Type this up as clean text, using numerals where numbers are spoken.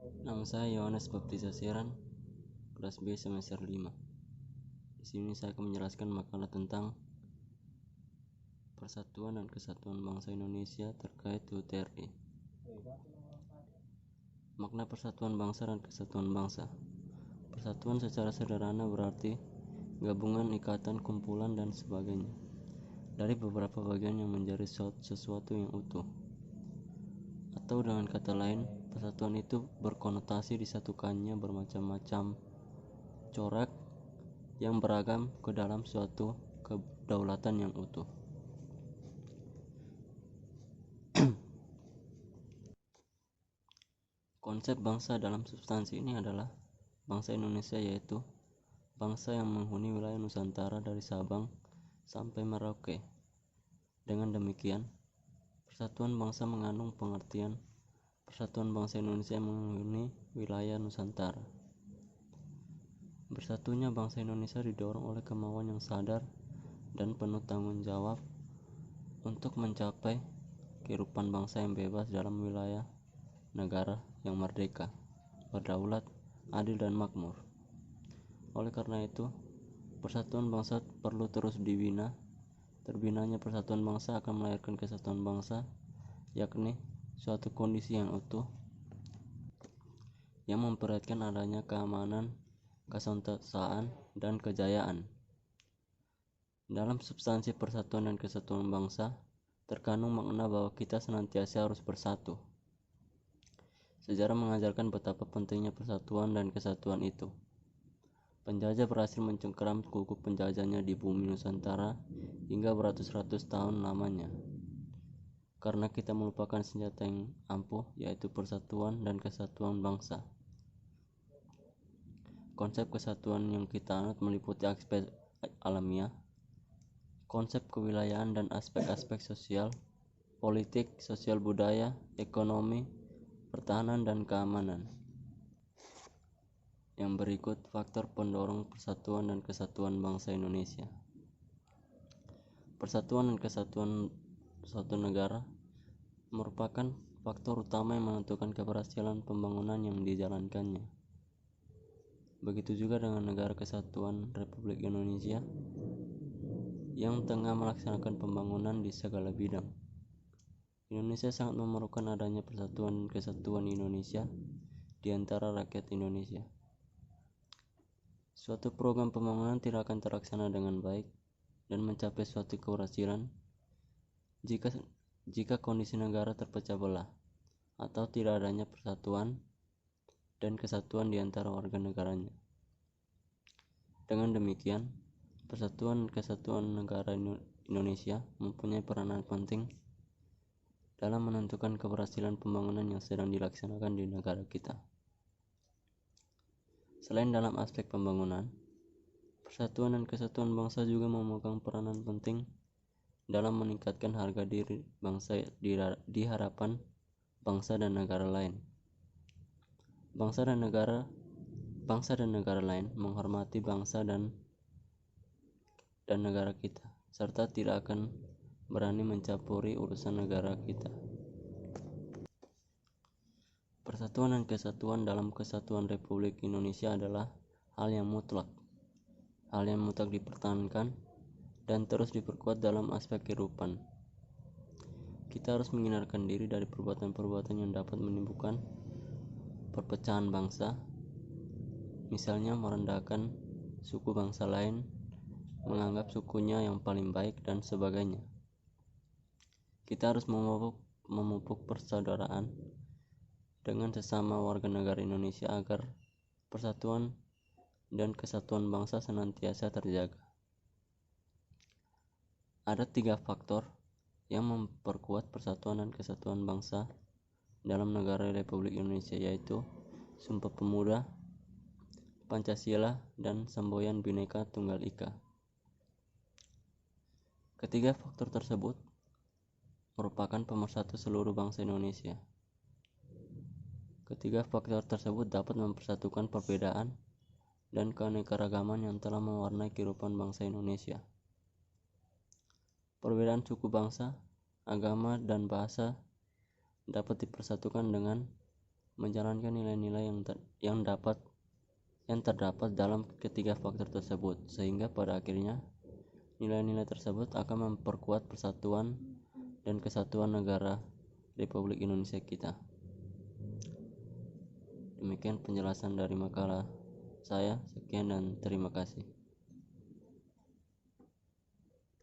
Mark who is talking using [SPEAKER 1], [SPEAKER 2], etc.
[SPEAKER 1] Nama saya Yohanes Baptista Siran, kelas B semester 5. Di sini saya akan menjelaskan makalah tentang Persatuan dan Kesatuan Bangsa Indonesia terkait HUT RI. Makna Persatuan Bangsa dan Kesatuan Bangsa. Persatuan secara sederhana berarti gabungan, ikatan, kumpulan, dan sebagainya dari beberapa bagian yang menjadi sesuatu yang utuh. Atau dengan kata lain, persatuan itu berkonotasi disatukannya bermacam-macam corak yang beragam ke dalam suatu kedaulatan yang utuh. Konsep bangsa dalam substansi ini adalah bangsa Indonesia, yaitu bangsa yang menghuni wilayah Nusantara dari Sabang sampai Merauke. Dengan demikian, persatuan bangsa mengandung pengertian persatuan bangsa Indonesia yang menghuni wilayah Nusantara. Bersatunya bangsa Indonesia didorong oleh kemauan yang sadar dan penuh tanggung jawab untuk mencapai kehidupan bangsa yang bebas dalam wilayah negara yang merdeka, berdaulat, adil, dan makmur. Oleh karena itu, persatuan bangsa perlu terus dibina. Terbinanya persatuan bangsa akan melahirkan kesatuan bangsa, yakni suatu kondisi yang utuh yang memperhatikan adanya keamanan, kesentosaan, dan kejayaan. Dalam substansi persatuan dan kesatuan bangsa terkandung makna bahwa kita senantiasa harus bersatu. Sejarah mengajarkan betapa pentingnya persatuan dan kesatuan itu. Penjajah berhasil mencengkeram kuku penjajahnya di bumi Nusantara hingga beratus-ratus tahun lamanya. Karena kita melupakan senjata yang ampuh, yaitu persatuan dan kesatuan bangsa. Konsep kesatuan yang kita anut meliputi aspek alamiah, konsep kewilayahan, dan aspek-aspek sosial, politik, sosial budaya, ekonomi, pertahanan, dan keamanan. Yang berikut faktor pendorong persatuan dan kesatuan bangsa Indonesia. Persatuan dan kesatuan suatu negara merupakan faktor utama yang menentukan keberhasilan pembangunan yang dijalankannya. Begitu juga dengan Negara Kesatuan Republik Indonesia yang tengah melaksanakan pembangunan di segala bidang. Indonesia sangat memerlukan adanya persatuan dan kesatuan Indonesia di antara rakyat Indonesia. Suatu program pembangunan tidak akan terlaksana dengan baik dan mencapai suatu keberhasilan jika kondisi negara terpecah belah atau tidak adanya persatuan dan kesatuan di antara warga negaranya. Dengan demikian, persatuan dan kesatuan negara Indonesia mempunyai peranan penting dalam menentukan keberhasilan pembangunan yang sedang dilaksanakan di negara kita. Selain dalam aspek pembangunan, persatuan dan kesatuan bangsa juga memegang peranan penting dalam meningkatkan harga diri bangsa di hadapan bangsa dan negara lain. Bangsa dan negara lain menghormati bangsa dan negara kita, serta tidak akan berani mencampuri urusan negara kita. Persatuan dan kesatuan dalam Kesatuan Republik Indonesia adalah hal yang mutlak dipertahankan dan terus diperkuat dalam aspek kehidupan. Kita harus menghindarkan diri dari perbuatan-perbuatan yang dapat menimbulkan perpecahan bangsa, misalnya merendahkan suku bangsa lain, menganggap sukunya yang paling baik, dan sebagainya. Kita harus memupuk persaudaraan dengan sesama warga negara Indonesia agar persatuan dan kesatuan bangsa senantiasa terjaga. Ada 3 faktor yang memperkuat persatuan dan kesatuan bangsa dalam negara Republik Indonesia, yaitu Sumpah Pemuda, Pancasila, dan semboyan Bhinneka Tunggal Ika. Ketiga faktor tersebut merupakan pemersatu seluruh bangsa Indonesia. Ketiga faktor tersebut dapat mempersatukan perbedaan dan keanekaragaman yang telah mewarnai kehidupan bangsa Indonesia. Perbedaan suku bangsa, agama, dan bahasa dapat dipersatukan dengan menjalankan nilai-nilai yang terdapat dalam ketiga faktor tersebut, sehingga pada akhirnya nilai-nilai tersebut akan memperkuat persatuan dan kesatuan negara Republik Indonesia kita. Demikian penjelasan dari makalah saya. Sekian dan terima kasih.